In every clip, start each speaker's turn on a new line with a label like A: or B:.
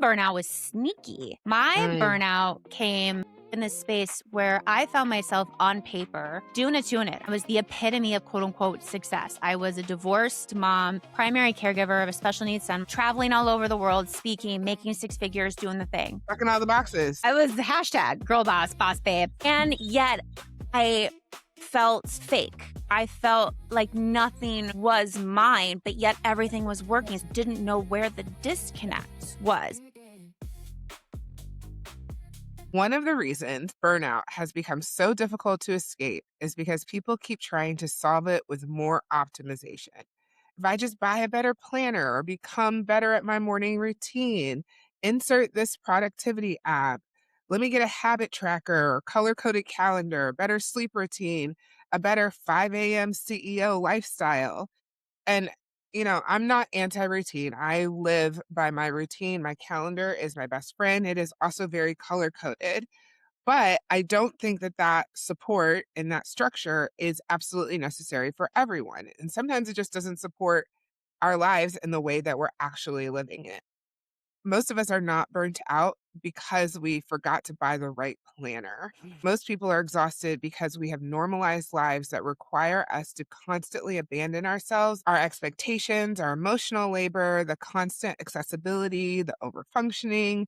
A: burnout was sneaky. My
B: Mm.
A: burnout came in this space where I found myself on paper doing a tune it. I was the epitome of quote unquote success. I was a divorced mom, primary caregiver of a special needs son, traveling all over the world, speaking, making six figures, doing the thing.
B: Checking all the boxes.
A: I was the hashtag girl boss babe. And yet I felt fake. I felt like nothing was mine, but yet everything was working. Didn't know where the disconnect was.
B: One of the reasons burnout has become so difficult to escape is because people keep trying to solve it with more optimization. If I just buy a better planner or become better at my morning routine, insert this productivity app, let me get a habit tracker or color coded calendar, better sleep routine, a better 5 a.m. CEO lifestyle. And, I'm not anti routine. I live by my routine. My calendar is my best friend. It is also very color coded. But I don't think that that support and that structure is absolutely necessary for everyone. And sometimes it just doesn't support our lives in the way that we're actually living it. Most of us are not burnt out because we forgot to buy the right planner. Most people are exhausted because we have normalized lives that require us to constantly abandon ourselves, our expectations, our emotional labor, the constant accessibility, the overfunctioning,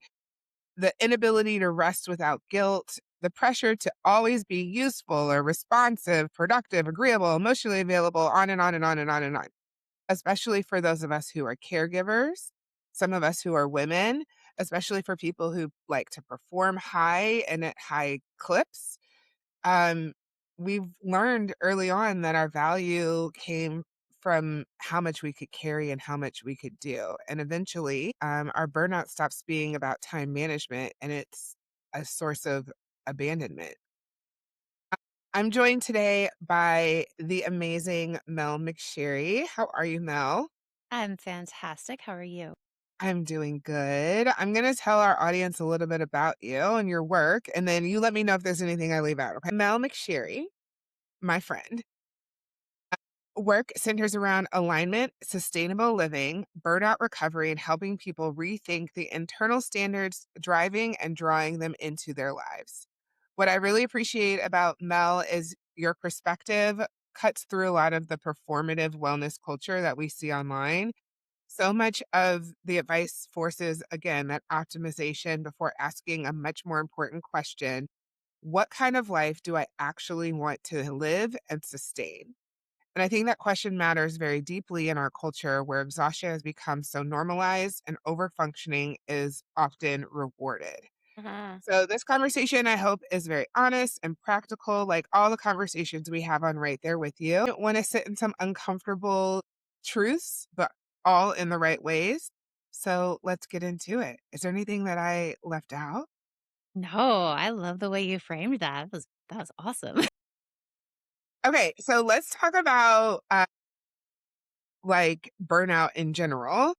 B: the inability to rest without guilt, the pressure to always be useful or responsive, productive, agreeable, emotionally available, on and on and on and on and on, especially for those of us who are caregivers, some of us who are women, especially for people who like to perform high and at high clips. Um, we've learned early on that our value came from how much we could carry and how much we could do. And eventually, our burnout stops being about time management and it's a source of abandonment. I'm joined today by the amazing Mel McSherry. How are you, Mel?
A: I'm fantastic. How are you?
B: I'm doing good. I'm going to tell our audience a little bit about you and your work, and then you let me know if there's anything I leave out. Okay. Mel McSherry, my friend. Work centers around alignment, sustainable living, burnout recovery, and helping people rethink the internal standards driving and drawing them into their lives. What I really appreciate about Mel is your perspective cuts through a lot of the performative wellness culture that we see online. So much of the advice forces, again, that optimization before asking a much more important question: what kind of life do I actually want to live and sustain? And I think that question matters very deeply in our culture where exhaustion has become so normalized and overfunctioning is often rewarded.
A: Mhm.
B: So, this conversation, I hope, is very honest and practical, like all the conversations we have on Right There With You. I don't want to sit in some uncomfortable truths, but all in the right ways. So, let's get into it. Is there anything that I left out?
A: No, I love the way you framed that. That was awesome.
B: Okay, so let's talk about like burnout in general.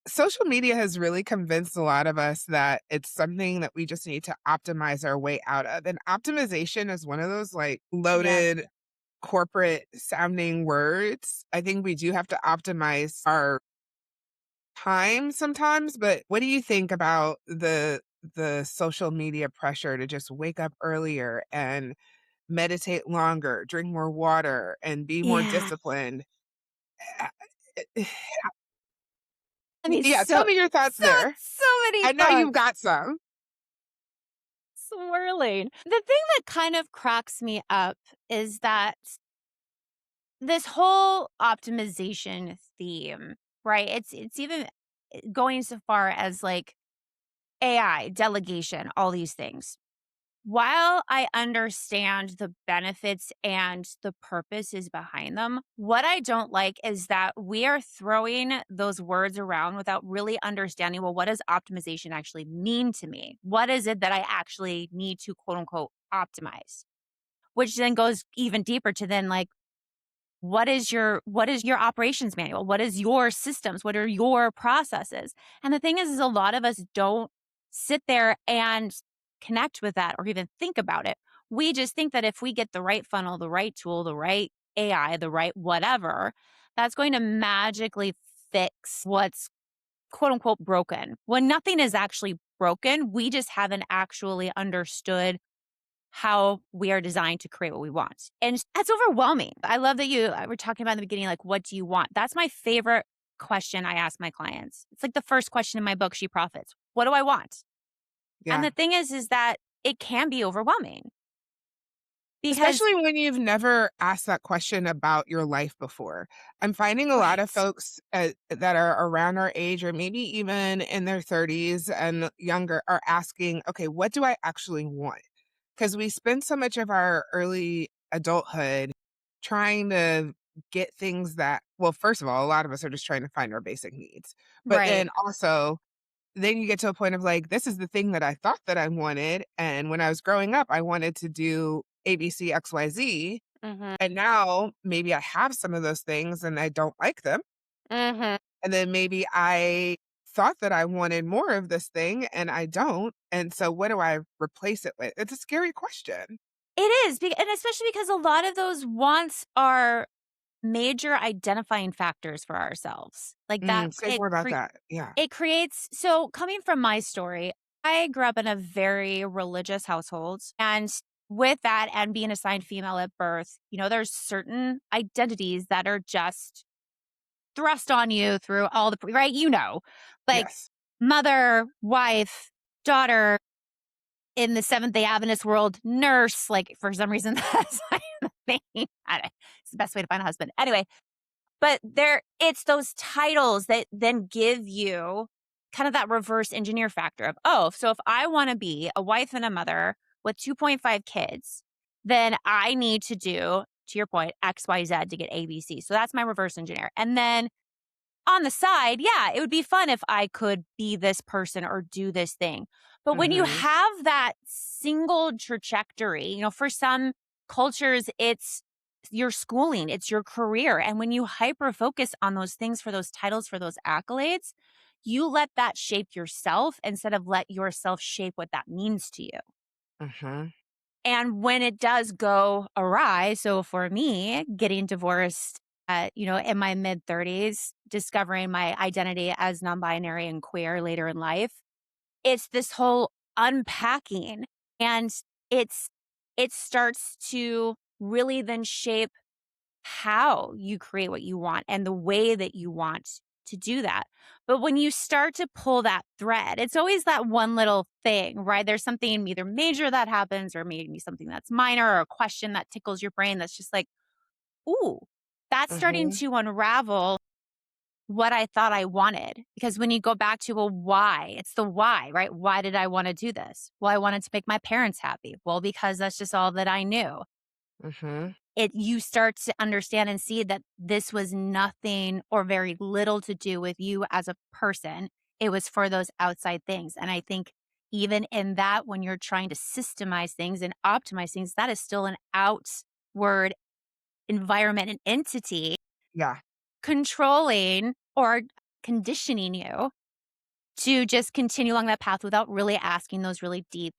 B: Social media has really convinced a lot of us that it's something that we just need to optimize our way out of. And optimization is one of those like
A: Yeah.
B: loaded corporate sounding words. I think we do have to optimize our time sometimes, but what do you think about the social media pressure to just wake up earlier and meditate longer, drink more water and be more
A: Yeah.
B: disciplined? Uh,
A: I mean,
B: Yeah, tell me your thoughts there.
A: so many
B: I know you've
A: thoughts
B: got some.
A: swirling. The thing that kind of cracks me up is that this whole optimization theme, right? It's even going so far as like AI, delegation, all these things. While I understand the benefits and the purposes behind them, what I don't like is that we are throwing those words around without really understanding, well, what does optimization actually mean to me? What is it that I actually need to quote unquote optimize? Which then goes even deeper to then like, what is your operations manual? What is your systems? What are your processes? And the thing is a lot of us don't sit there and connect with that or even think about it. We just think that if we get the right funnel, the right tool, the right AI, the right whatever, that's going to magically fix what's quote unquote broken when nothing is actually broken. We just haven't actually understood how we are designed to create what we want. And that's overwhelming. I love that you were talking about in the beginning, like, what do you want? That's my favorite question I ask my clients. It's like the first question in my book, She Profits. What do I want? And
B: Yeah.
A: the thing is that it can be overwhelming because
B: Especially when you've never asked that question about your life before. I'm finding a lot of
A: right,
B: folks, that are around our age or maybe even in their 30s and younger are asking, "Okay, what do I actually want?" Because we spend so much of our early adulthood trying to get things that well, first of all, a lot of us are just trying to find our basic needs. But
A: right.
B: then also then you get to a point of like, this is the thing that I thought that I wanted. And when I was growing up, I wanted to do ABC, XYZ.
A: Mhm.
B: And now maybe I have some of those things and I don't like them.
A: Mhm.
B: And then maybe I thought that I wanted more of this thing and I don't. And so what do I replace it with? It's a scary question.
A: It is, and especially because a lot of those wants are major identifying factors for ourselves. Like that
B: Say more about that. Yeah.
A: it creates so coming from my story, I grew up in a very religious household, and with that and being assigned female at birth, there's certain identities that are just thrust on you through all the right, like
B: Yes.
A: mother, wife, daughter, in the Seventh-day Adventist world, nurse, like, for some reason, that's like the thing. It's the best way to find a husband. Anyway, but it's those titles that then give you kind of that reverse engineer factor of, oh, so if I wanna be a wife and a mother with 2.5 kids, then I need to your point, XYZ to get ABC. So that's my reverse engineer. And then on the side, yeah, it would be fun if I could be this person or do this thing. But when you
B: Hmm.
A: have that single trajectory, for some cultures, it's your schooling, it's your career. And when you hyper focus on those things for those titles, for those accolades, you let that shape yourself instead of let yourself shape what that means to you.
B: Hmm.
A: And when it does go awry, so for me, getting divorced in my mid 30s, discovering my identity as non-binary and queer later in life, it's this whole unpacking and it's it starts to really then shape how you create what you want and the way that you want to do that. But when you start to pull that thread, it's always that one little thing, right? There's something either major that happens or maybe something that's minor or a question that tickles your brain that's just like, ooh, that's starting
B: Hmm.
A: to unravel what I thought I wanted. Because when you go back to a why, it's the why, right? Why did I want to do this? Well, I wanted to make my parents happy. Well, because that's just all that I knew.
B: Hmm.
A: You start to understand and see that this was nothing or very little to do with you as a person. It was for those outside things. And I think even in that, when you're trying to systemize things and optimize things, that is still an outward environment and entity
B: Yeah.
A: controlling or conditioning you to just continue along that path without really asking those really deep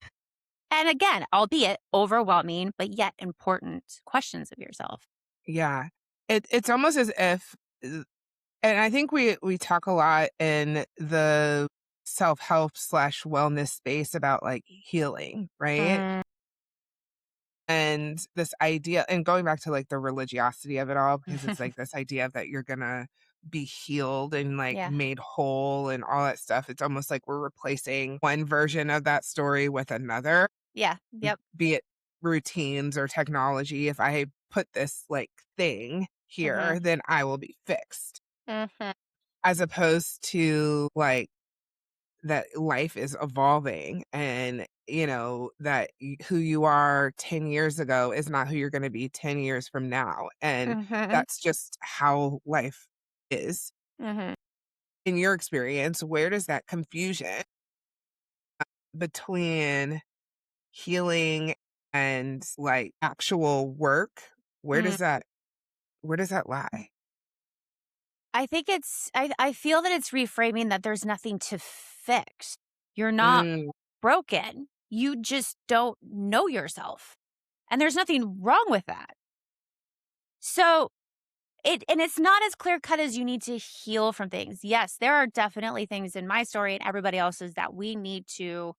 A: and again, albeit overwhelming, but yet important questions of yourself.
B: Yeah. It's almost as if and I think we talk a lot in the self-help slash wellness space about like healing, right?
A: Mm,
B: And this idea and going back to like the religiosity of it all, because it's like this idea that you're gonna be healed and like
A: yeah.
B: made whole and all that stuff. It's almost like we're replacing one version of that story with another,
A: Yeah. Yep.
B: be it routines or technology. If I put this like thing here,
A: Mhm.
B: then I will be fixed.
A: Mhm.
B: As opposed to, like, that life is evolving and, that who you are 10 years ago is not who you're gonna be 10 years from now, and
A: Mhm.
B: that's just how life is.
A: Mhm.
B: In your experience, where does that confusion between healing and, like, actual work, where
A: Mm.
B: does that where does that lie?
A: I feel that it's reframing that there's nothing to fix. You're not
B: Mm,
A: broken. You just don't know yourself. And there's nothing wrong with that. So and it's not as clear cut as you need to heal from things. Yes, there are definitely things in my story and everybody else's that we need to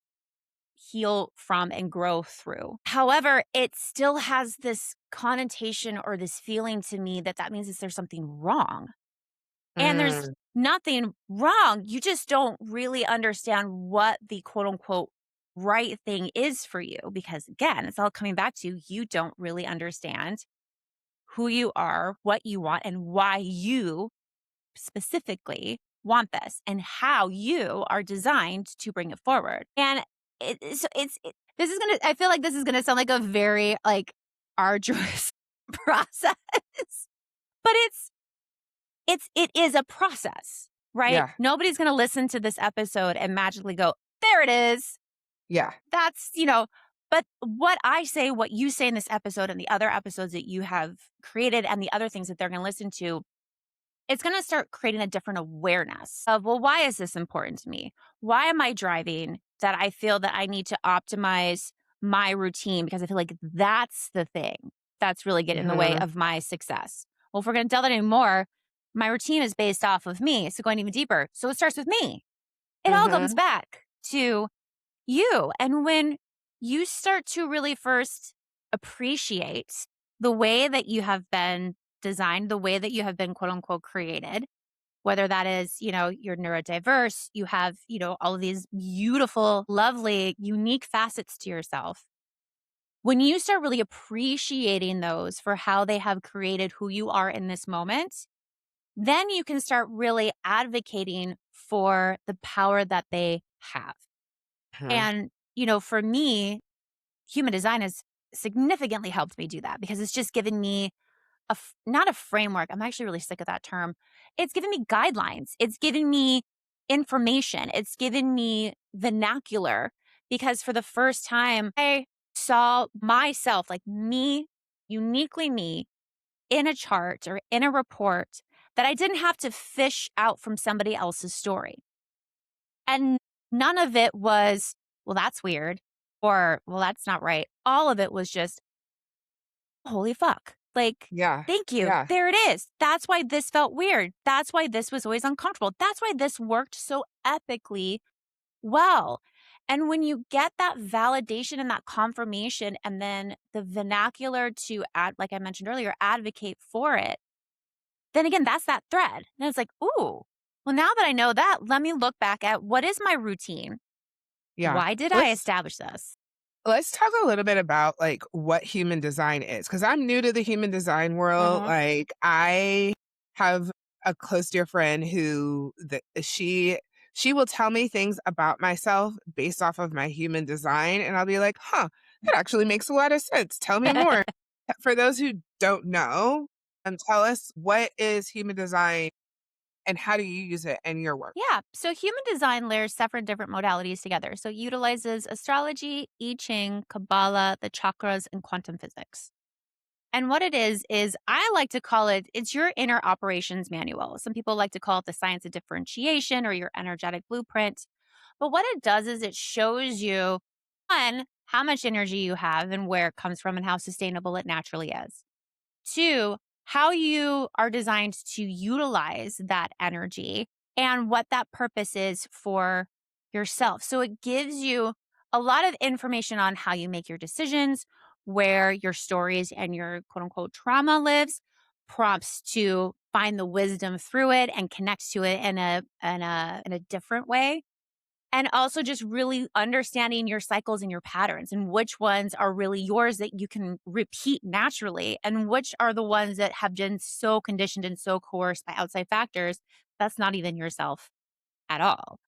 A: heal from and grow through. However, it still has this connotation or this feeling to me that that means that there's something wrong. And there's
B: Mm,
A: nothing wrong. You just don't really understand what the quote unquote right thing is for you because again, it's all coming back to you don't really understand who you are, what you want and why you specifically want this and how you are designed to bring it forward. And this is going to I feel like this is going to sound like a very like arduous process. But it is a process, right?
B: yeah,
A: Nobody's going to listen to this episode and magically go, "There it is."
B: yeah.
A: That's, but what I say, what you say in this episode and the other episodes that you have created and the other things that they're going to listen to, it's going to start creating a different awareness of, well, why is this important to me? Why am I driving that I feel that I need to optimize my routine because I feel like that's the thing that's really getting in the way
B: Mhm,
A: of my success? Well, if we're going to tell that anymore, my routine is based off of me. So going even deeper. So it starts with me. It all comes
B: mhm,
A: back to you. And when you start to really first appreciate the way that you have been designed, the way that you have been quote unquote created, whether that is, you're neurodiverse, you have, all of these beautiful, lovely, unique facets to yourself. When you start really appreciating those for how they have created who you are in this moment, then you can start really advocating for the power that they have.
B: mhm.
A: And, for me, human design has significantly helped me do that because it's just given me not a framework. I'm actually really sick of that term. It's given me guidelines. It's given me information. It's given me vernacular because for the first time, I saw myself, like me, uniquely me, in a chart or in a report that I didn't have to fish out from somebody else's story. And none of it was, well, that's weird or, well, that's not right. All of it was just, holy fuck. Like,
B: Yeah,
A: thank you.
B: yeah.
A: There it is. That's why this felt weird. That's why this was always uncomfortable. That's why this worked so epically well. And when you get that validation and that confirmation, and then the vernacular to add, like I mentioned earlier, advocate for it, then again, that's that thread. And it's like, ooh, well, now that I know that, let me look back at what is my routine?
B: Yeah.
A: Why did I
B: Let's
A: establish this?
B: let's talk a little bit about like what human design is because I'm new to the human design world.
A: Hmm.
B: Like I have a close dear friend who she will tell me things about myself based off of my human design and I'll be like, "Huh, that actually makes a lot of sense. Tell me more." For those who don't know, tell us what is human design and how do you use it in your work?
A: Yeah. So human design layers several different modalities together. So it utilizes astrology, I Ching, Kabbalah, the chakras, and quantum physics. And what it is I like to call it's your inner operations manual. Some people like to call it the science of differentiation or your energetic blueprint. But what it does is it shows you, one, how much energy you have and where it comes from and how sustainable it naturally is. Two, how you are designed to utilize that energy and what that purpose is for yourself. So it gives you a lot of information on how you make your decisions, where your stories and your quote unquote trauma lives, prompts to find the wisdom through it and connect to it in a different way, and also just really understanding your cycles and your patterns and which ones are really yours that you can repeat naturally and which are the ones that have been so conditioned and so coerced by outside factors that's not even yourself at all.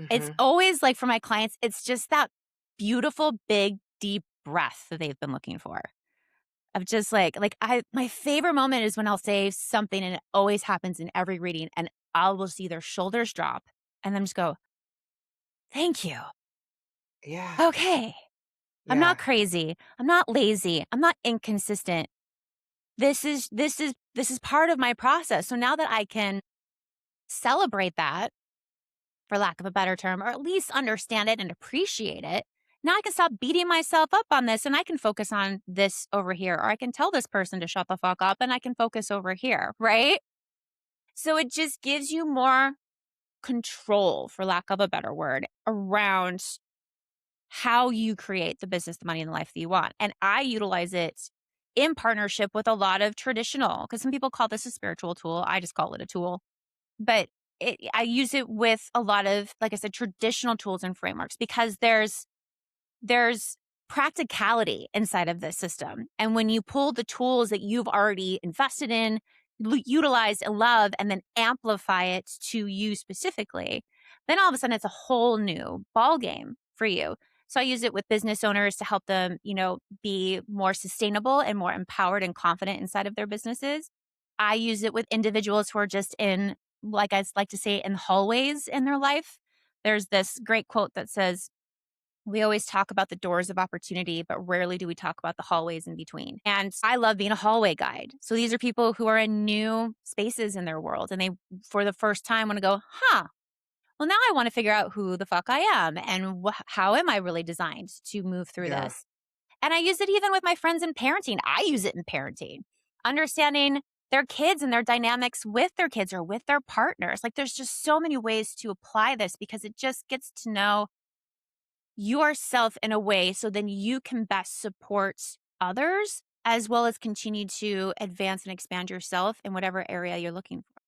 A: It's
B: Mhm.
A: always like for my clients, it's just that beautiful, big, deep breath that they've been looking for. Of just like I my favorite moment is when I'll say something and it always happens in every reading and I will see their shoulders drop and then just go, thank you.
B: Yeah.
A: Okay. I'm not
B: Yeah.
A: crazy. I'm not lazy. I'm not inconsistent. This is part of my process. So now that I can celebrate that, for lack of a better term, or at least understand it and appreciate it Now I can stop beating myself up on this and I can focus on this over here. Or I can tell this person to shut the fuck up and I can focus over here. Right. So it just gives you more control, for lack of a better word, around how you create the business, the money, and the life that you want. And I utilize it in partnership with a lot of traditional, because some people call this a spiritual tool. I just call it a tool. But I use it with a lot of, like I said, traditional tools and frameworks because there's practicality inside of this system. And when you pull the tools that you've already invested in, utilized and love, and then amplify it to you specifically, then all of a sudden it's a whole new ball game for you. So I use it with business owners to help them, be more sustainable and more empowered and confident inside of their businesses. I use it with individuals who are just in, like I like to say, in hallways in their life. There's this great quote that says, we always talk about the doors of opportunity, but rarely do we talk about the hallways in between. And I love being a hallway guide. So these are people who are in new spaces in their world and they, for the first time, want to go, well, now I want to figure out who the fuck I am and how am I really designed to move through
B: Yeah.
A: this. And I use it even with my friends in parenting. I use it in parenting, understanding their kids and their dynamics with their kids or with their partners. Like there's just so many ways to apply this because it just gets to know yourself in a way so then you can best support others as well as continue to advance and expand yourself in whatever area you're looking for.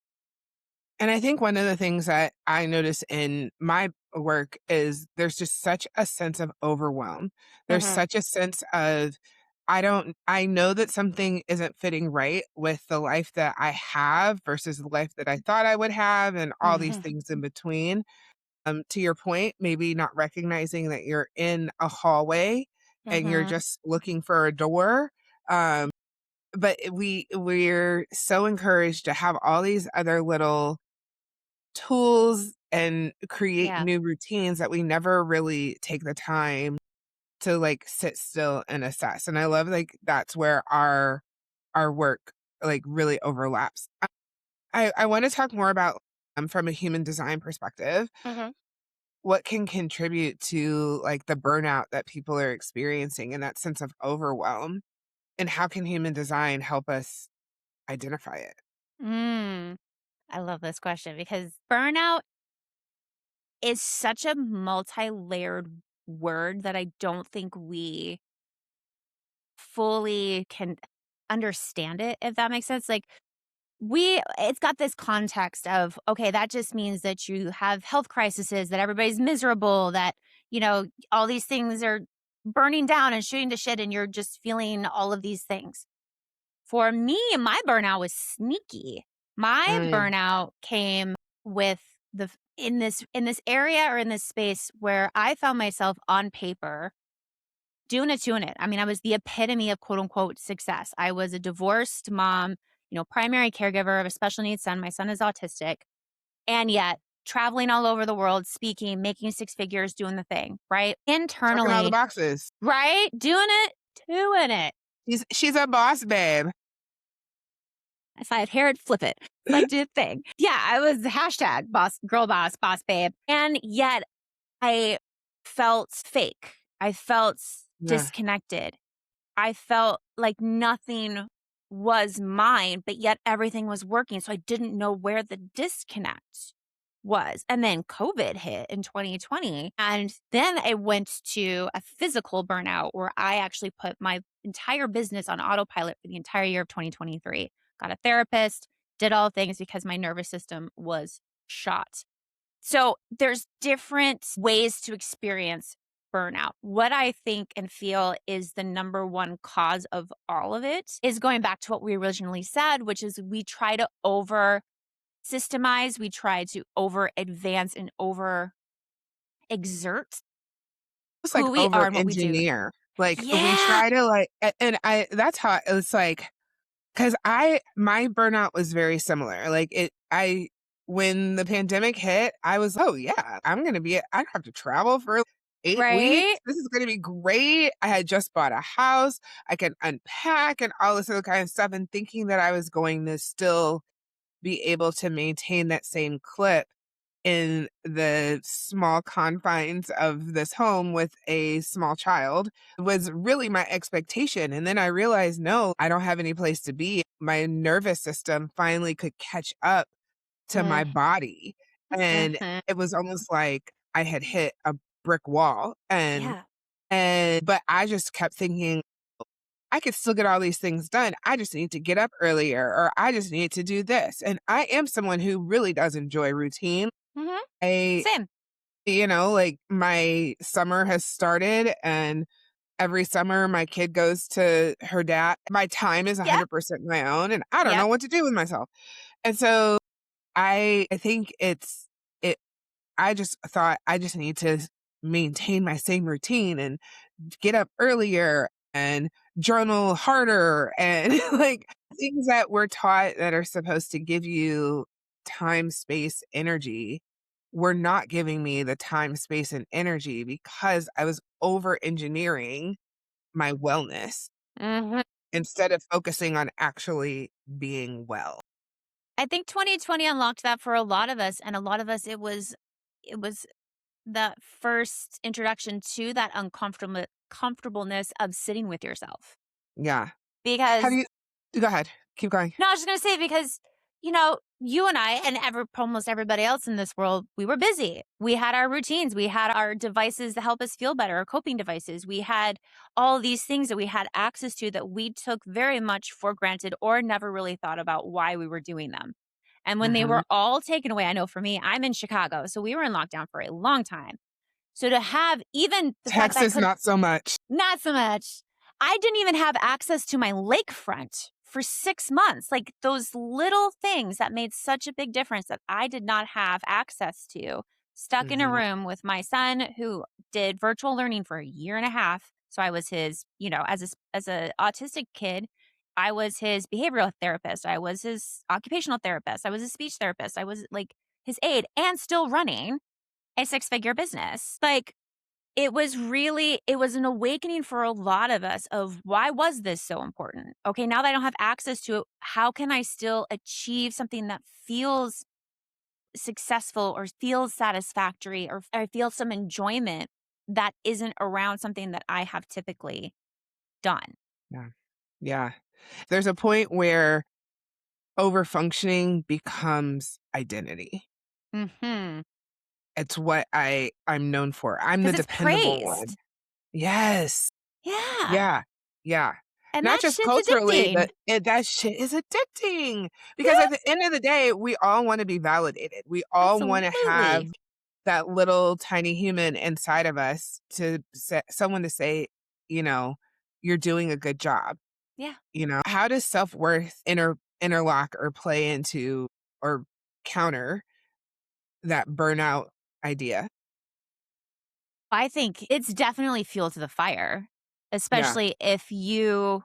B: And I think one of the things that I notice in my work is there's just such a sense of overwhelm. There's
A: Mhm.
B: such a sense of I know that something isn't fitting right with the life that I have versus the life that I thought I would have and all these
A: Mhm.
B: things in between. To your point, maybe not recognizing that you're in a hallway and you're
A: Mhm.
B: just looking for a door. Um, but we're so encouraged to have all these other little tools and create
A: Yeah.
B: new routines that we never really take the time to like sit still and assess. And I love like that's where our work like really overlaps. I want to talk more about from a human design perspective,
A: Mhm.
B: what can contribute to like the burnout that people are experiencing and that sense of overwhelm, and how can human design help us identify it?
A: Mm. I love this question because burnout is such a multi-layered word that I don't think we fully can understand it, if that makes sense. Like it's got this context of, okay, that just means that you have health crises, that everybody's miserable, that, all these things are burning down and shooting to shit, and you're just feeling all of these things. For me, my burnout was sneaky. My
B: Mm,
A: burnout came with in this area or in this space where I found myself on paper doing it. I mean, I was the epitome of quote unquote success. I was a divorced mom, primary caregiver of a special needs son. My son is autistic. And yet traveling all over the world, speaking, making six figures, doing the thing, right?
B: checking all the
A: Internally,
B: boxes.
A: right? Doing it.
B: She's a boss babe.
A: If I had hair, I'd flip it. Like, do a thing. Yeah, I was the hashtag boss, girl boss, boss babe. And yet I felt fake. I felt
B: Yeah.
A: disconnected. I felt like nothing was mine, but yet everything was working. So I didn't know where the disconnect was. And then COVID hit in 2020. And then I went to a physical burnout where I actually put my entire business on autopilot for the entire year of 2023. Got a therapist, did all things because my nervous system was shot. So there's different ways to experience burnout. What I think and feel is the number one cause of all of it is going back to what we originally said, which is we try to over systemize, we try to over advance and over exert
B: It's like
A: who we are
B: over
A: and what we do.
B: engineer. Like we
A: Yeah.
B: try to like and I that's how it's like. 'Cause my burnout was very similar, like, when the pandemic hit, I was, "Oh, yeah, I don't have to travel for 8 weeks,
A: Right?
B: this is gonna be great." I had just bought a house, I can unpack and all this other kind of stuff, and thinking that I was going to still be able to maintain that same clip, in the small confines of this home with a small child was really my expectation. And then I realized, no, I don't have any place to be. My nervous system finally could catch up to my
A: Mm,
B: body. And
A: mhm.
B: it was almost like I had hit a brick wall.
A: Yeah.
B: But I just kept thinking, I could still get all these things done. I just need to get up earlier or I just need to do this. And I am someone who really does enjoy routine.
A: Mhm.
B: I,
A: Same.
B: like my summer has started and every summer my kid goes to her dad. My time is
A: Yep.
B: 100% my own and I don't know
A: Yep.
B: what to do with myself. And so I think it I just thought I just need to maintain my same routine and get up earlier and journal harder and like things that we're taught that are supposed to give you time, space, energy were not giving me the time, space, and energy because I was over engineering my wellness
A: Mhm.
B: instead of focusing on actually being well.
A: I think 2020 unlocked that for a lot of us, and a lot of us, it was that first introduction to that comfortableness of sitting with yourself.
B: Yeah. Have
A: Because
B: you Go ahead. Keep going.
A: no, I was just gonna say because, you and I and almost everybody else in this world, we were busy. We had our routines. We had our devices that help us feel better, our coping devices. We had all these things that we had access to that we took very much for granted or never really thought about why we were doing them. And when they
B: Mhm.
A: were all taken away, I know for me, I'm in Chicago, so we were in lockdown for a long time. So to have even the fact that I
B: Texas,
A: could
B: not so much.
A: not so much. I didn't even have access to my lakefront for 6 months, like, those little things that made such a big difference that I did not have access to. Stuck in a
B: Mhm.
A: room with my son who did virtual learning for a year and a half, so I was his as a autistic kid, I was his behavioral therapist, I was his occupational therapist, I was his speech therapist, I was, like, his aide, and still running a six-figure business. Like, it was an awakening for a lot of us of why was this so important? Okay, now that I don't have access to it, how can I still achieve something that feels successful or feels satisfactory or I feel some enjoyment that isn't around something that I have typically done?
B: Yeah. Yeah. There's a point where overfunctioning becomes identity.
A: Mhm.
B: It's what I'm known for. I'm the
A: Because it's
B: dependable one.
A: praised.
B: Yes.
A: Yeah.
B: Yeah. Yeah.
A: And
B: Not
A: that
B: just
A: shit's
B: culturally,
A: addicting.
B: but that shit is addicting because
A: Yeah,
B: at the end of the day, we all wanna be validated. We all wanna have
A: absolutely.
B: that little tiny human inside of us to someone to say, you know, "You're doing a good job."
A: Yeah.
B: How does self-worth interlock or play into or counter that burnout idea?
A: I think it's definitely fuel to the fire,
B: Yeah.
A: especially if you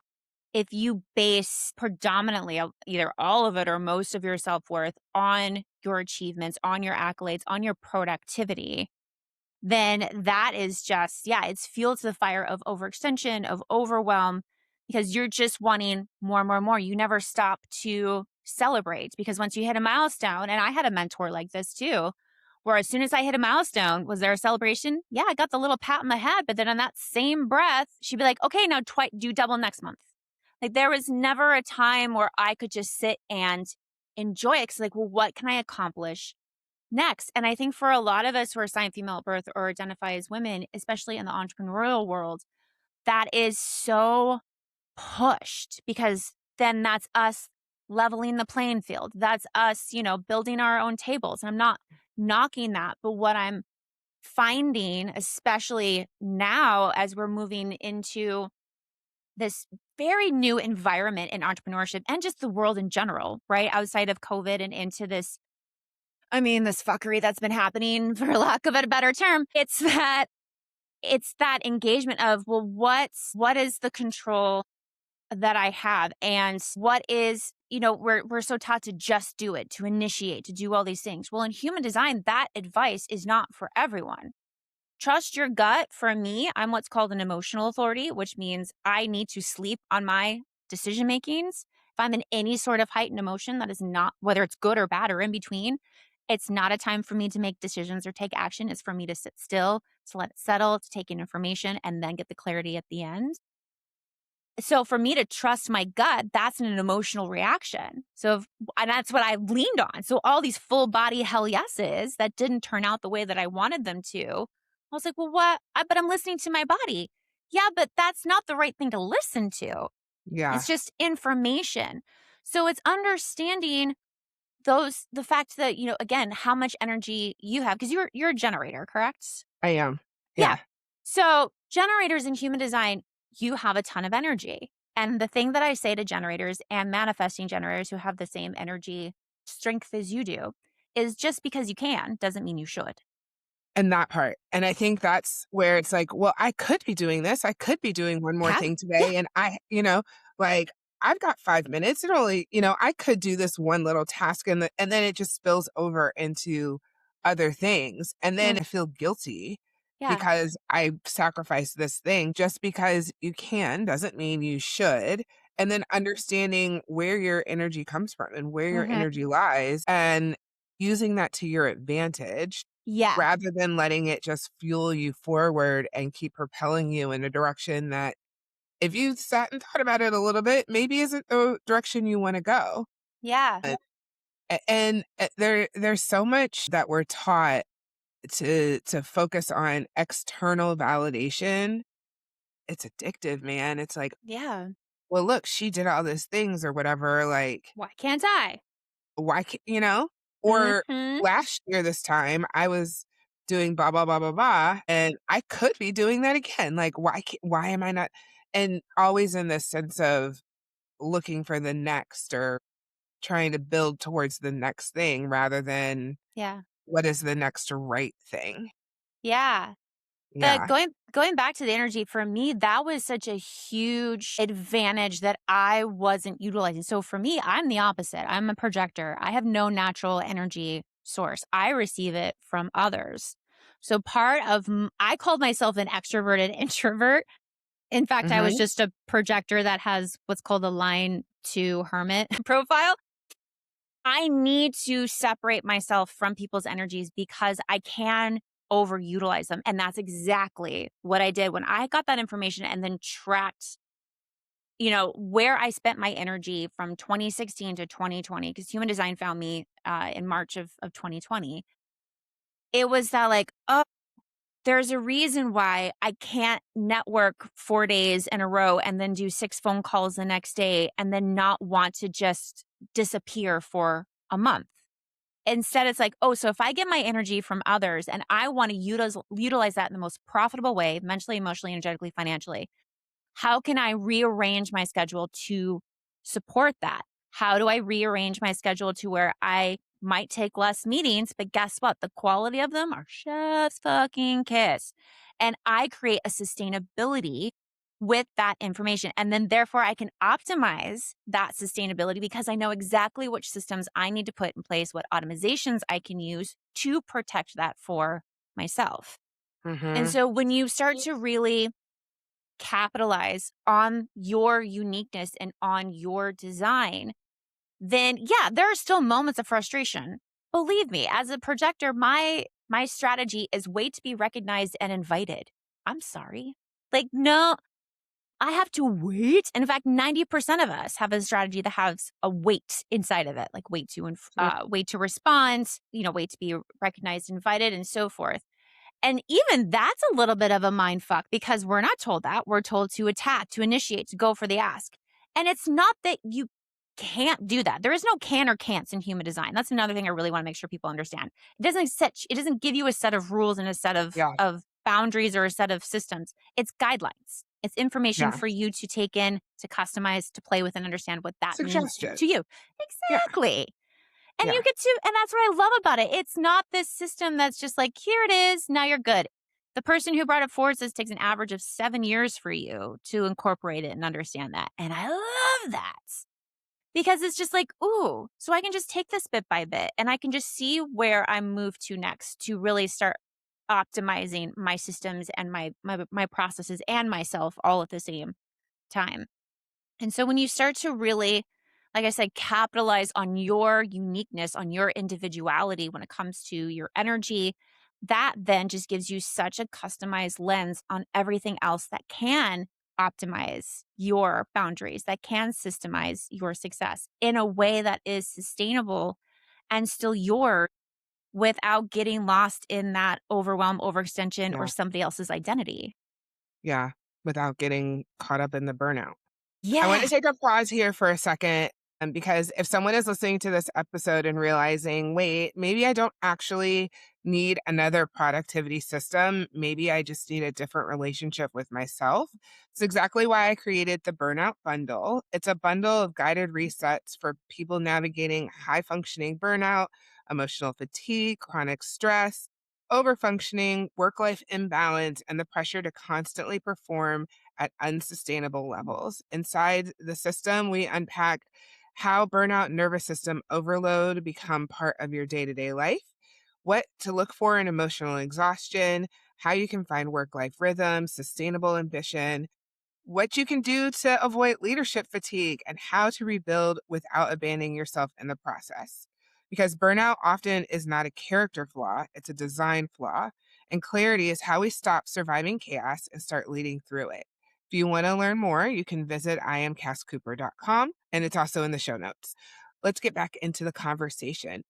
A: base predominantly either all of it or most of your self-worth on your achievements, on your accolades, on your productivity, then that is just yeah, it's fuel to the fire of overextension, of overwhelm, because you're just wanting more and more and more. You never stop to celebrate because once you hit a milestone, and I had a mentor like this too, where as soon as I hit a milestone, was there a celebration? Yeah, I got the little pat on the head, but then on that same breath, she'd be like, okay, now do double next month. Like there was never a time where I could just sit and enjoy it. Cause like, well, what can I accomplish next? And I think for a lot of us who are assigned female at birth or identify as women, especially in the entrepreneurial world, that is so pushed because then that's us leveling the playing field. That's us, building our own tables. And I'm not knocking that, but what I'm finding, especially now as we're moving into this very new environment in entrepreneurship and just the world in general, right? Outside of COVID and into this fuckery that's been happening for lack of a better term. It's that engagement of, well, what is the control that I have? And what is, we're so taught to just do it, to initiate, to do all these things. Well, in human design, that advice is not for everyone. Trust your gut. For me, I'm what's called an emotional authority, which means I need to sleep on my decision makings. If I'm in any sort of heightened emotion that is not, whether it's good or bad or in between, It's not a time for me to make decisions or take action. It's for me to sit still, to let it settle, to take in information, and then get the clarity at the end. So for me to trust my gut, that's an emotional reaction. And that's what I leaned on. So all these full body hell yeses that didn't turn out the way that I wanted them to, I was like, well, what? But I'm listening to my body. Yeah, but that's not the right thing to listen to. It's
B: Yeah,
A: just information. So it's understanding the fact that, again, how much energy you have, because you're a generator, correct?
B: I am.
A: Yeah.
B: Yeah.
A: So, generators in human design, you have a ton of energy. And the thing that I say to generators and manifesting generators who have the same energy strength as you do is just because you can doesn't mean you should.
B: And that part. And I think that's where it's like, well, I could be doing this. I could be doing one more
A: Have
B: thing
A: yeah.
B: today. And like I've got 5 minutes. It only, I could do this one little task and then it just spills over into other things. And then
A: Mm,
B: I feel guilty
A: yeah.
B: because I sacrificed this thing. Just because you can doesn't mean you should. And then understanding where your energy comes from and where your
A: Mhm.
B: energy lies and using that to your advantage
A: Yeah.
B: rather than letting it just fuel you forward and keep propelling you in a direction that if you sat and thought about it a little bit, maybe isn't the direction you wanna go.
A: Yeah.
B: There's so much that we're taught to focus on external validation. It's addictive, man. It's like,
A: Yeah.
B: "Well, look, she did all these things," or whatever, like,
A: Why can't I?
B: why ca? Or
A: Mhm.
B: last year this time, I was doing blah, blah, blah, blah, blah, and I could be doing that again, like, why am I not and always in this sense of looking for the next or trying to build towards the next thing rather than
A: Yeah.
B: what is the next right thing.
A: Yeah. But
B: Yeah.
A: going back to the energy, for me, that was such a huge advantage that I wasn't utilizing. So for me, I'm the opposite. I'm a projector. I have no natural energy source. I receive it from others. So I called myself an extroverted introvert. In fact, I was
B: Mhm.
A: just a projector that has what's called a line to hermit profile. I need to separate myself from people's energies because I can overutilize them. And that's exactly what I did when I got that information and then tracked, where I spent my energy from 2016 to 2020, because human design found me in March of 2020. It was that, like, oh, there's a reason why I can't network 4 days in a row and then do 6 phone calls the next day and then not want to just disappear for a month. Instead, it's like, oh, so if I get my energy from others and I want to utilize that in the most profitable way, mentally, emotionally, energetically, financially, how can I rearrange my schedule to support that? How do I rearrange my schedule to where I might take less meetings, but guess what? The quality of them are chef's fucking kiss. And I create a sustainability with that information. And then therefore I can optimize that sustainability because I know exactly which systems I need to put in place, what automatizations I can use to protect that for myself. And
B: Mhm.
A: so when you start to really capitalize on your uniqueness and on your design, then yeah, there are still moments of frustration. Believe me, as a projector, my strategy is wait to be recognized and invited. I'm sorry. Like, no, I have to wait. And in fact, 90% of us have a strategy that has a wait inside of it, like
B: Mm,
A: wait to respond, wait to be recognized, invited, and so forth. And even that's a little bit of a mind fuck because we're not told that. We're told to attack, to initiate, to go for the ask. And it's not that you can't do that. There is no can or can'ts in human design. That's another thing I really want to make sure people understand. It doesn't give you a set of rules and a set
B: yeah,
A: of boundaries or a set of systems. It's guidelines. It's information
B: yeah.
A: for you to take in, to customize, to play with and understand what that means to
B: Suggestions.
A: you.
B: Yeah,
A: Exactly. And you
B: yeah.
A: get to and that's what I love about it. It's not this system that's just like, "Here it is, now you're good." The person who brought it forward says it takes an average of 7 years for you to incorporate it and understand that, and I love that because it's just like, "Ooh, so I can just take this bit by bit, and I can just see where I move to next to really start optimizing my systems and my processes and myself all at the same time." And so when you start to really like I said, capitalize on your uniqueness, on your individuality when it comes to your energy, that then just gives you such a customized lens on everything else that can optimize your boundaries, that can systemize your success in a way that is sustainable and still yours without getting lost in that overwhelm, overextension, or
B: Yeah.
A: somebody else's identity.
B: Yeah. Without getting caught up in the burnout. I want to
A: Yeah.
B: take a pause here for a second, because if someone is listening to this episode and realizing, wait, maybe I don't actually need another productivity system. Maybe I just need a different relationship with myself. It's exactly why I created the Burnout Bundle. It's a bundle of guided resets for people navigating high functioning burnout, emotional fatigue, chronic stress, overfunctioning, work life imbalance, and the pressure to constantly perform at unsustainable levels. Inside the system, we unpack how burnout and nervous system overload become part of your day to day life, what to look for in emotional exhaustion, how you can find work life rhythm, sustainable ambition, what you can do to avoid leadership fatigue, and how to rebuild without abandoning yourself in the process. Because burnout often is not a character flaw, it's a design flaw. And clarity is how we stop surviving chaos and start leading through it. If you want to learn more, you can visit iamcasscooper.com, and it's also in the show notes. Let's get back into the conversation.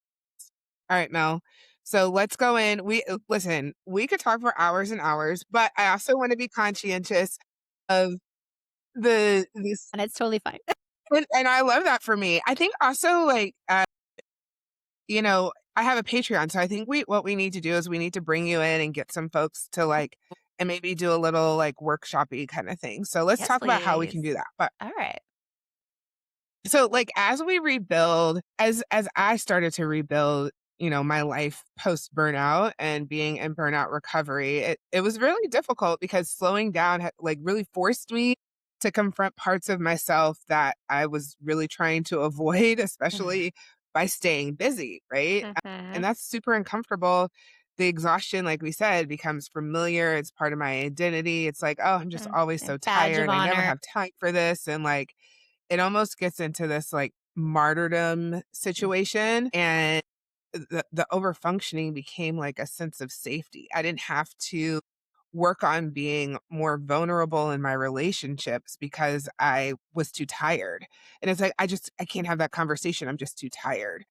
B: All right, Mel. So let's go in. Listen, we could talk for hours and hours, but I also want to be conscientious of the these
A: And it's totally fine.
B: and I love that for me. I think also, like, I have a Patreon, so I think we need to do is we need to bring you in and get some folks to, like, and maybe do a little, like, workshop-y kinda thing. So let's
A: Yes,
B: talk about how we can
A: please.
B: do that. But
A: All right.
B: so, like, as we rebuild, as I started to rebuild, my life post burnout and being in burnout recovery, it was really difficult because slowing down like really forced me to confront parts of myself that I was really trying to avoid, especially by staying busy, right?
A: Mhm.
B: And that's super uncomfortable. The exhaustion, like we said, becomes familiar. It's part of my identity. It's like, oh, I'm just always
A: A
B: so
A: badge of
B: tired. I never
A: honor.
B: have time for this. And like, it almost gets into this, like, martyrdom situation, and the overfunctioning became like a sense of safety. I didn't have to work on being more vulnerable in my relationships because I was too tired. And it's like, I can't have that conversation. I'm just too tired.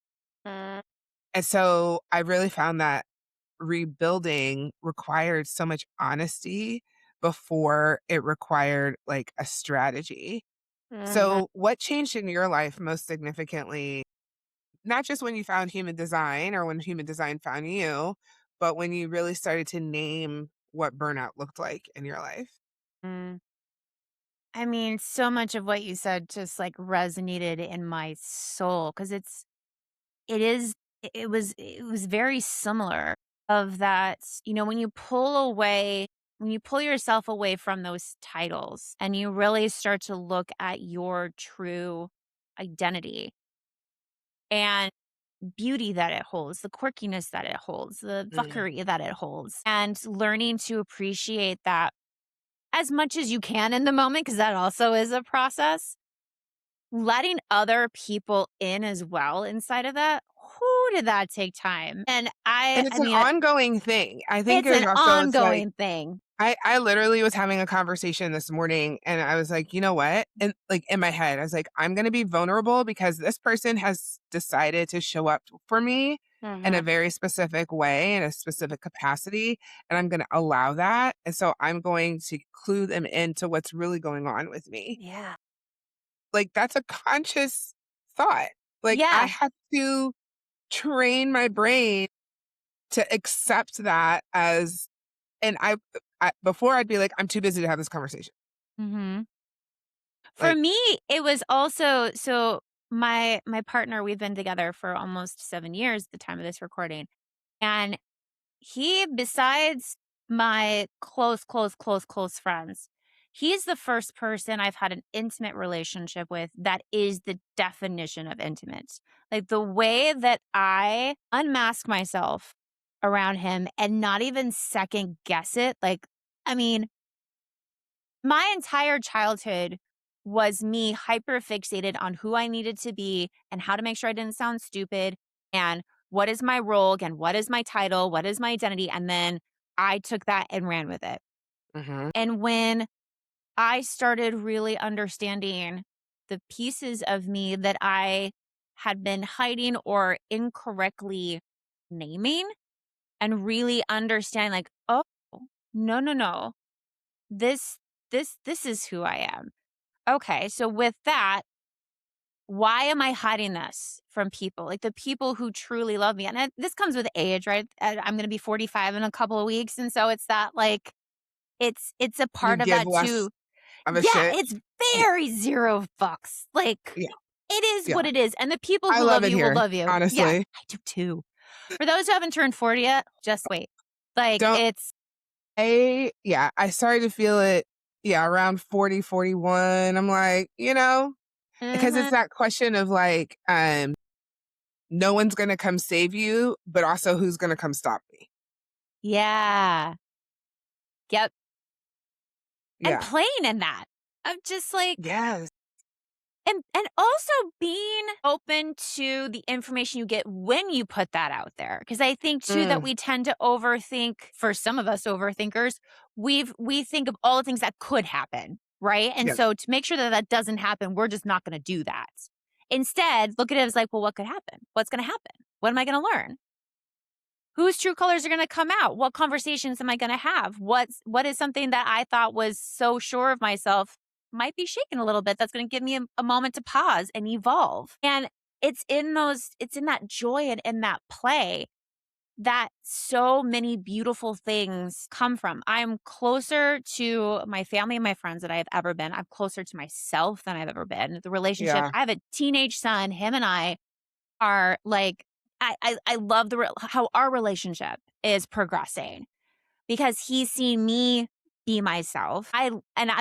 A: Mm,
B: And so I really found that rebuilding required so much honesty before it required like a strategy.
A: mhm.
B: So, what changed in your life most significantly, not just when you found human design or when human design found you, but when you really started to name what burnout looked like in your life?
A: Mm. I mean, so much of what you said just, like, resonated in my soul because it is it was very similar of that, when you pull away when you pull yourself away from those titles and you really start to look at your true identity and beauty that it holds, the quirkiness that it holds, the
B: Mm.
A: fuckery that it holds, and learning to appreciate that as much as you can in the moment, because that also is a process. Letting other people in as well inside of that, whoo, did that take time. And I
B: And it's
A: I
B: an
A: mean,
B: ongoing thing. I think
A: it's
B: there's
A: an
B: also, it's like,
A: ongoing thing.
B: I literally was having a conversation this morning and I was like, "You know what?" And like in my head, I was like, "I'm going to be vulnerable because this person has decided to show up for me in
A: Mhm.
B: a very specific way, in a specific capacity, and I'm going to allow that. And so I'm going to clue them into what's really going on with me."
A: Yeah.
B: Like, that's a conscious thought. Like, I
A: Yeah.
B: have to train my brain to accept that as, and before I'd be like, "I'm too busy to have this conversation."
A: Mhm. For
B: Like,
A: me, it was also so my partner, we've been together for almost 7 years at the time of this recording, and he, besides my close, close, close, close friends, he's the first person I've had an intimate relationship with that is the definition of intimate. Like, the way that I unmask myself around him and not even second guess it, like, I mean, my entire childhood was me hyper fixated on who I needed to be and how to make sure I didn't sound stupid and what is my role again, what is my title, what is my identity, and then I took that and ran with it.
B: Mhm.
A: And when I started really understanding the pieces of me that I had been hiding or incorrectly naming and really understand like, "Oh, no, no, no. This this is who I am." Okay, so with that, why am I hiding this from people? Like the people who truly love me. And this comes with age, right? I'm going to be 45 in a couple of weeks, and so it's that like it's a
B: You
A: part of
B: give
A: that
B: less
A: too.
B: of a
A: Yeah,
B: shit.
A: it's
B: Yeah,
A: very 0 fucks. Like,
B: yeah,
A: it is
B: yeah.
A: what it is, and the people
B: I
A: who
B: love
A: love
B: it
A: you will
B: here,
A: love you. Yeah,
B: honestly.
A: I do too. For those who haven't turned 40 yet, just wait. Like,
B: Don't
A: it's
B: yeah, I started to feel it, yeah, around 40, 41. I'm like, because it's
A: mhm.
B: that question of like, no one's gonna come save you, but also who's gonna come stop me?
A: Yeah. Yep, and
B: Yeah.
A: playing in that of just like
B: Yes.
A: and also being open to the information you get when you put that out there. Because I think too that
B: Mm,
A: we tend to overthink for some of us overthinkers, we think of all the things that could happen, right? And
B: yes.
A: so to make sure that that doesn't happen, we're just not gonna do that. Instead, look at it as like, "Well, what could happen? What's gonna happen? What am I gonna learn? Whose true colors are gonna come out? What conversations am I gonna have? What is something that I thought was so sure of myself might be shaken a little bit that's gonna give me a moment to pause and evolve." And it's in that joy and in that play that so many beautiful things come from. I'm closer to my family and my friends than I have ever been. I'm closer to myself than I've ever been. The relationship
B: Yeah.
A: I have a teenage son, him and I are like I love how our relationship is progressing because he's seen me be myself.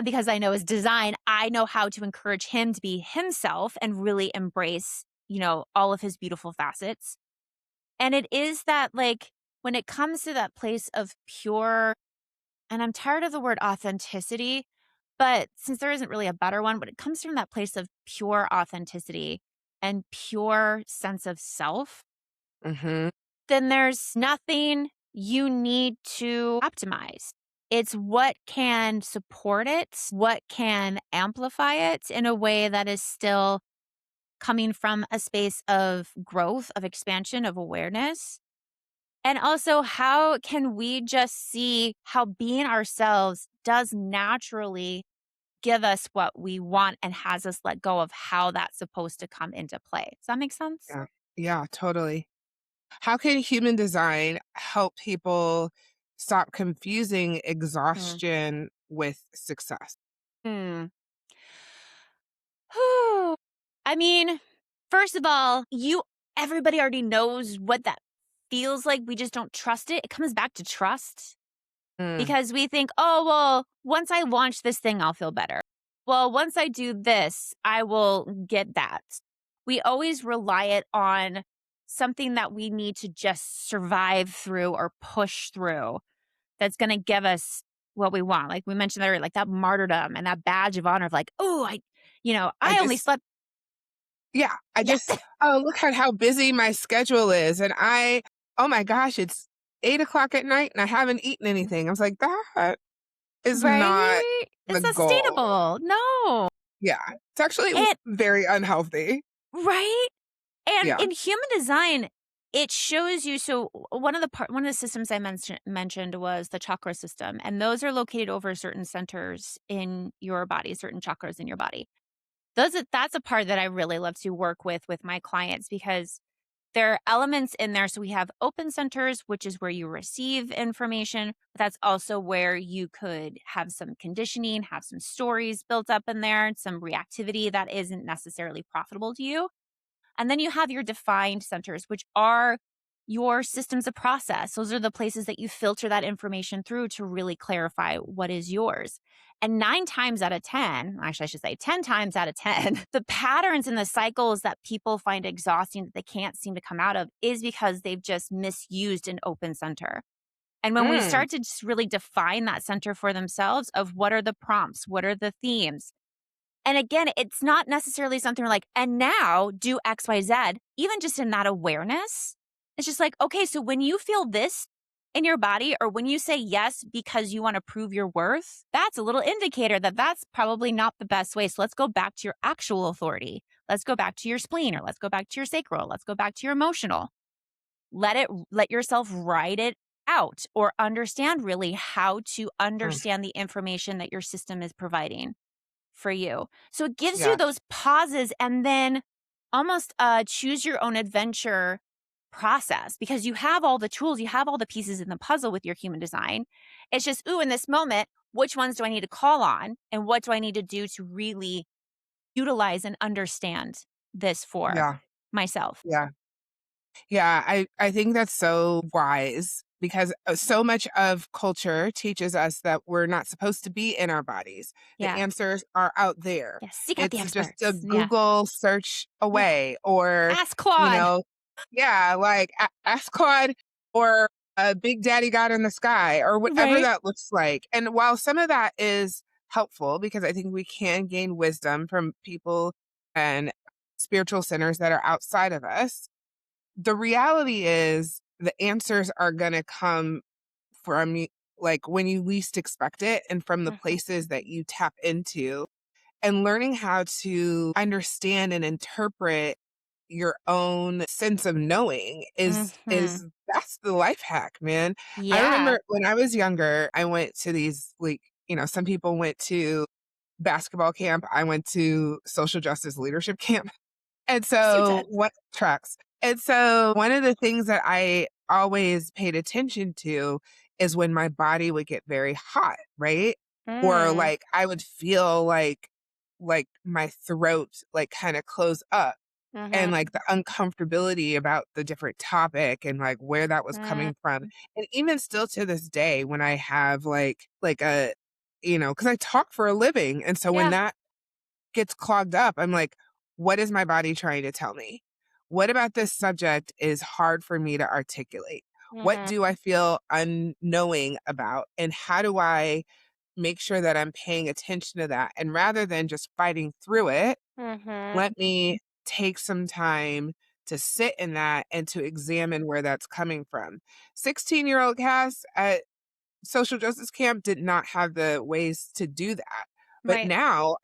A: Because I know his design, I know how to encourage him to be himself and really embrace, all of his beautiful facets. And it is that like when it comes to that place of pure, and I'm tired of the word authenticity, but since there isn't really a better one, but it comes from that place of pure authenticity and pure sense of self,
B: Mhm.
A: then there's nothing you need to optimize. It's what can support it, what can amplify it in a way that is still coming from a space of growth, of expansion, of awareness. And also, how can we just see how being ourselves does naturally give us what we want and has us let go of how that's supposed to come into play? Does that make sense?
B: Yeah. Yeah, totally. How can human design help people stop confusing
A: Mm.
B: exhaustion with success?
A: Hmm. I mean, first of all, everybody already knows what that feels like. We just don't trust it. It comes back to trust
B: Mm,
A: because we think, oh, well, once I launch this thing, I'll feel better. Well, once I do this, I will get that. We always rely it on something that we need to just survive through or push through that's going to give us what we want. Like we mentioned earlier, like that martyrdom and that badge of honor of like, oh,
B: I
A: I only
B: just
A: slept.
B: yeah,
A: Yeah.
B: oh, look at how busy my schedule is, and oh my gosh, it's 8 o'clock at night and I haven't eaten anything. I was like, "That is not
A: Right?
B: the
A: It's
B: goal."
A: sustainable. No.
B: Yeah, it's actually
A: And
B: very unhealthy.
A: right? And
B: Yeah.
A: in human design, it shows you so one of the systems I mentioned was the chakra system, and those are located over certain centers in your body, certain chakras in your body. That's a part that I really love to work with my clients because there are elements in there. So we have open centers, which is where you receive information. But that's also where you could have some conditioning, have some stories built up in there, some reactivity that isn't necessarily profitable to you. And then you have your defined centers, which are your systems of process. Those are the places that you filter that information through to really clarify what is yours. And 9 times out of 10, actually, I should say 10 times out of 10, the patterns and the cycles that people find exhausting that they can't seem to come out of is because they've just misused an open center. And when we
B: Mm,
A: start to just really define that center for themselves of what are the prompts, what are the themes, And again, it's not necessarily something we're like, and now do XYZ. Even just in that awareness, it's just like, okay, so when you feel this in your body, or when you say yes because you want to prove your worth, that's a little indicator that that's probably not the best way. So let's go back to your actual authority. Let's go back to your spleen, or let's go back to your sacral. Let's go back to your emotional. Let yourself write it out, or understand really how to
B: Mm,
A: understand the information that your system is providing for you. So it gives you
B: yes.
A: those pauses, and then almost choose your own adventure process, because you have all the tools, you have all the pieces in the puzzle with your human design. It's just, ooh, in this moment, which ones do I need to call on, and what do I need to do to really utilize and understand this for
B: Yeah.
A: myself?
B: Yeah. Yeah, I think that's so wise because so much of culture teaches us that we're not supposed to be in our bodies. The
A: Yeah.
B: answers are out there.
A: Yeah. Seek out the
B: It's just a
A: experts. Yeah.
B: Google search
A: Yeah.
B: away, or,
A: Ask
B: you
A: Claude.
B: know, yeah, like ask Claude, or Big Daddy God in the sky, or whatever
A: Right.
B: that looks like. And while some of that is helpful because I think we can gain wisdom from people and spiritual centers that are outside of us, the reality is the answers are gonna come from like, when you least expect it and from the
A: Mhm.
B: places that you tap into, and learning how to understand and interpret your own sense of knowing
A: Mhm.
B: is that's the life hack, man. I
A: Yeah.
B: remember when I was younger, I went to these, like, some people went to basketball camp, I went to social justice leadership camp. And
A: Of course you
B: so
A: did.
B: what trucks. And so one of the things that I always paid attention to is when my body would get very hot, right? Or
A: Mm.
B: like I would feel like my throat like kind of close up, and
A: Mhm.
B: like the uncomfortability about the different topic and like where that was
A: Mm.
B: coming from. And even still to this day when I have like a cuz I talk for a living, and so when
A: Yeah.
B: that gets clogged up, I'm like, what is my body trying to tell me? What about this subject is hard for me to articulate? What
A: Mhm.
B: do I feel unknowing about? And how do I make sure that I'm paying attention to that? And rather than just fighting through it,
A: Mhm.
B: let me take some time to sit in that and to examine where that's coming from. 16-year-old Cass at social justice camp did not have the ways to do that. But
A: Right.
B: now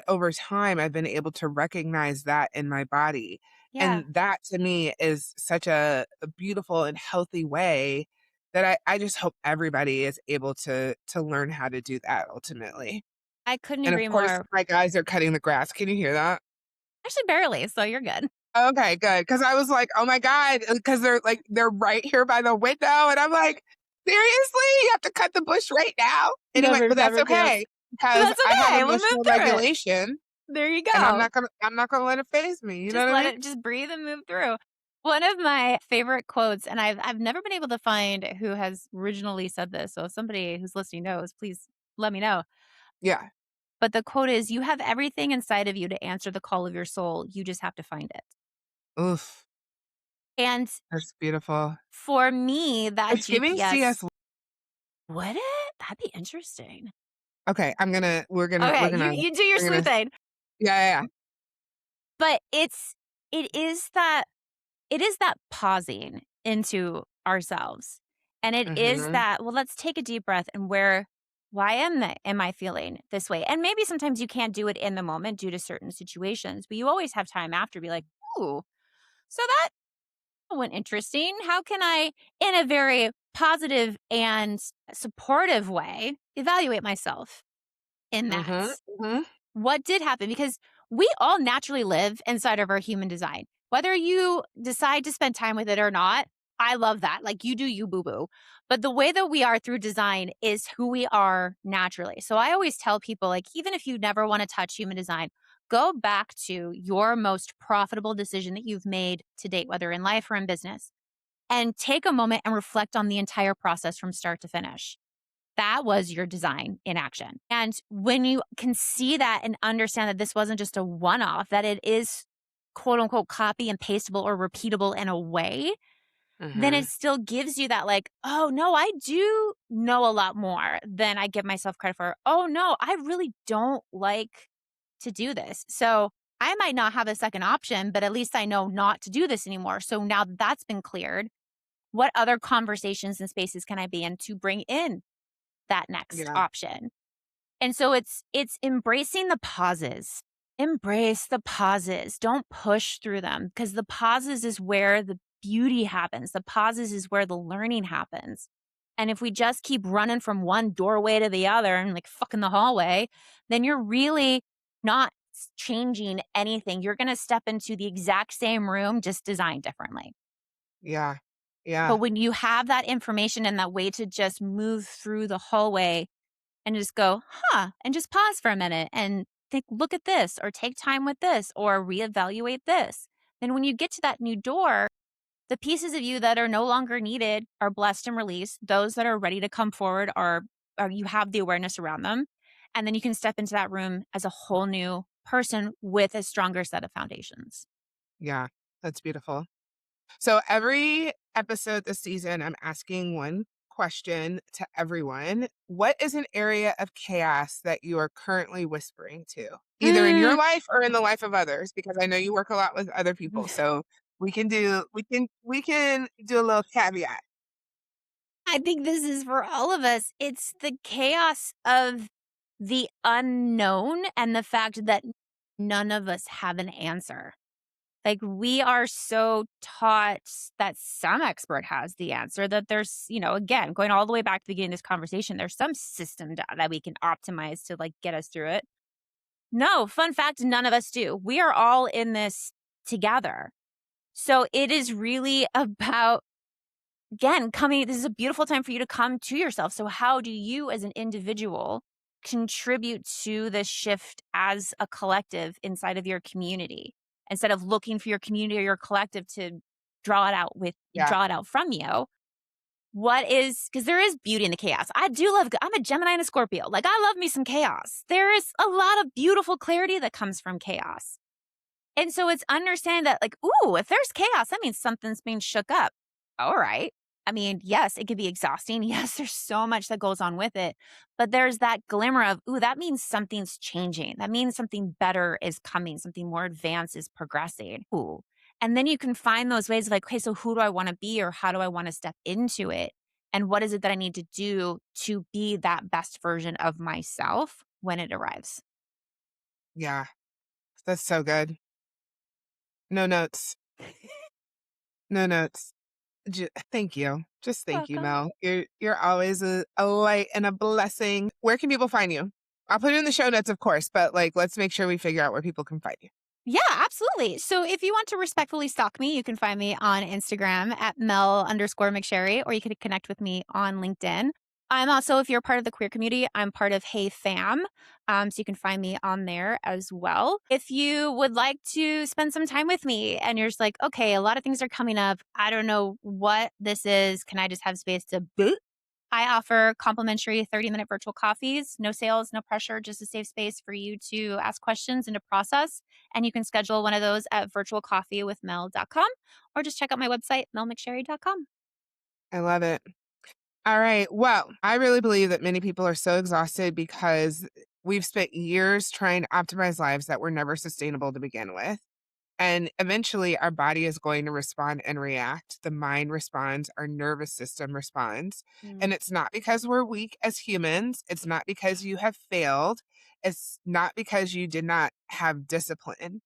B: over time, I've been able to recognize that in my body.
A: Yeah.
B: And that to me is such a beautiful and healthy way that I just hope everybody is able to learn how to do that ultimately.
A: I couldn't
B: And of
A: agree
B: course,
A: more.
B: my guys are cutting the grass. Can you hear that?
A: Actually, barely, so you're good.
B: Okay, good. Because I was like, "Oh my god," because they're right here by the window, and I'm like, "Seriously? You have to cut the bush right now?" Anyway,
A: Never,
B: but that's
A: never fails.
B: okay because
A: That's
B: I have
A: okay, we'll move
B: emotional
A: through it.
B: regulation,
A: There you
B: and
A: go.
B: I'm not gonna let it phase me, you know
A: Just
B: what I
A: let
B: mean?
A: it just breathe and move through. One of my favorite quotes, and I've never been able to find who has originally said this, so if somebody who's listening knows, please let me know.
B: Yeah.
A: But the quote is, "You have everything inside of you to answer the call of your soul, you just have to find it."
B: Oof,
A: And
B: that's beautiful.
A: for me, that
B: It's giving CS.
A: GPS would it? That'd be interesting.
B: Okay, we're
A: Okay, you
B: gonna
A: you do your
B: we're gonna
A: sleuthing.
B: yeah, yeah, yeah.
A: But it is that it is that pausing into ourselves. And it is
B: Mhm,
A: that, well, let's take a deep breath, and why am I feeling this way? And maybe sometimes you can't do it in the moment due to certain situations, but you always have time after to be like, ooh, so that went interesting. How can I, in a very positive and supportive way, evaluate myself in that?
B: mhm, mhm,
A: What did happen? Because we all naturally live inside of our human design. Whether you decide to spend time with it or not, I love that. Like, you do you, boo boo. But the way that we are through design is who we are naturally. So I always tell people, like, even if you never want to touch human design, go back to your most profitable decision that you've made to date, whether in life or in business, and take a moment and reflect on the entire process from start to finish. That was your design in action. And when you can see that and understand that this wasn't just a one off, that it is quote unquote copy and pastable or repeatable in a way, then it
B: mhm.
A: still gives you that, like, oh no, I do know a lot more than I give myself credit for. Oh no, I really don't like. to do this. So I might not have a second option, but at least I know not to do this anymore. So now that that's been cleared, what other conversations and spaces can I be in to bring in that next
B: Yeah.
A: option? And so it's embracing the pauses. Embrace the pauses. Don't push through them because the pauses is where the beauty happens. The pauses is where the learning happens. And if we just keep running from one doorway to the other and like fucking the hallway, then you're really not changing anything. You're going to step into the exact same room, just designed differently.
B: Yeah.
A: But
B: Yeah.
A: when you have that information and that way to just move through the hallway and just go, huh, and just pause for a minute and think, look at this, or take time with this, or reevaluate this. Then when you get to that new door, the pieces of you that are no longer needed are blessed and released. Those that are ready to come forward are you have the awareness around them. And then you can step into that room as a whole new person with a stronger set of foundations.
B: Yeah. That's beautiful. So every episode this season, I'm asking one question to everyone. What is an area of chaos that you are currently whispering to, either in your
A: Mm.
B: life or in the life of others? Because I know you work a lot with other people. So we can do a little caveat.
A: I think this is for all of us. It's the chaos of the unknown and the fact that none of us have an answer. Like we are so taught that some expert has the answer, that there's, again, going all the way back to the beginning of this conversation, there's some system that we can optimize to like get us through it. No, fun fact, none of us do. We are all in this together. So it is really about, again, this is a beautiful time for you to come to yourself. So how do you as an individual contribute to this shift as a collective inside of your community instead of looking for your community or your collective to
B: Yeah.
A: draw it out from you? What is, because there is beauty in the chaos. I do love, I'm a Gemini and a Scorpio. Like I love me some chaos. There is a lot of beautiful clarity that comes from chaos. And so it's understanding that, like, ooh, if there's chaos, that means something's being shook up. All right. I mean, yes, it could be exhausting. Yes, there's so much that goes on with it. But there's that glimmer of, ooh, that means something's changing. That means something better is coming, something more advanced is progressing. Ooh. And then you can find those ways of like, okay, so who do I want to be or how do I want to step into it? And what is it that I need to do to be that best version of myself when it arrives?
B: Yeah. That's so good. No notes. No notes. Thank you. Just thank you,
A: Welcome.
B: Mel. You're always a light and a blessing. Where can people find you? I'll put it in the show notes, of course, but like, let's make sure we figure out where people can find you.
A: Yeah, absolutely. So if you want to respectfully stalk me, you can find me on Instagram at Mel_McSherry, or you can connect with me on LinkedIn. I'm also, if you're part of the queer community, I'm part of Hey Fam. So you can find me on there as well. If you would like to spend some time with me and you're just like, okay, a lot of things are coming up. I don't know what this is. Can I just have space to boot? I offer complimentary 30-minute virtual coffees, no sales, no pressure, just a safe space for you to ask questions and to process. And you can schedule one of those at virtualcoffeewithmel.com or just check out my website, melmcsherry.com.
B: I love it. All right. Well, I really believe that many people are so exhausted because we've spent years trying to optimize lives that were never sustainable to begin with. And eventually, our body is going to respond and react. The mind responds, our nervous system responds. And
A: Mm.
B: it's not because we're weak as humans, it's not because you have failed, it's not because you did not have discipline.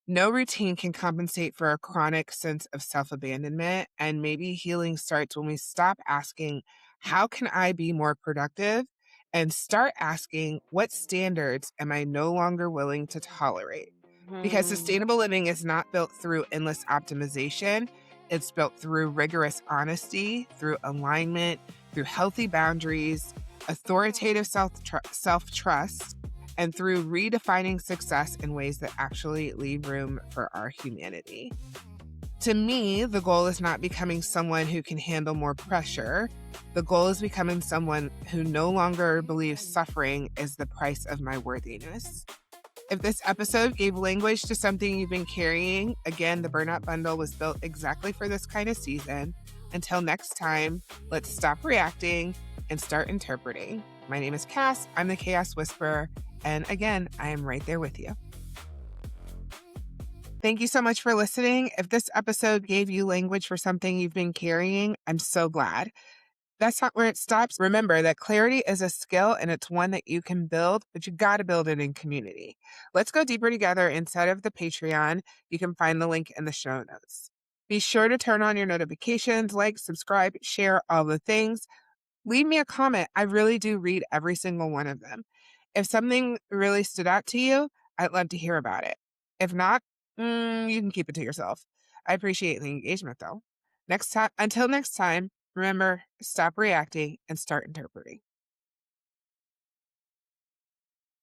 B: No routine can compensate for a chronic sense of self abandonment. And maybe healing starts when we stop asking, how can I be more productive? And start asking, what standards am I no longer willing to tolerate? Because
A: Mm.
B: sustainable living is not built through endless optimization. It's built through rigorous honesty, through alignment, through healthy boundaries, authoritative self trust, and through redefining success in ways that actually leave room for our humanity. To me, the goal is not becoming someone who can handle more pressure. The goal is becoming someone who no longer believes suffering is the price of my worthiness. If this episode gave language to something you've been carrying, again, the Burnout Bundle was built exactly for this kind of season. Until next time, let's stop reacting and start interpreting. My name is Cass. I'm the Chaos Whisperer, And again, I am right there with you. Thank you so much for listening. If this episode gave you language for something you've been carrying, I'm so glad. That's not where it stops. Remember that clarity is a skill and it's one that you can build, but you got to build it in community. Let's go deeper together inside of the Patreon. You can find the link in the show notes. Be sure to turn on your notifications, like, subscribe, share all the things. Leave me a comment. I really do read every single one of them. If something really stood out to you, I'd love to hear about it. If not, you can keep it to yourself. I appreciate the engagement though. Until next time, remember, stop reacting and start interpreting.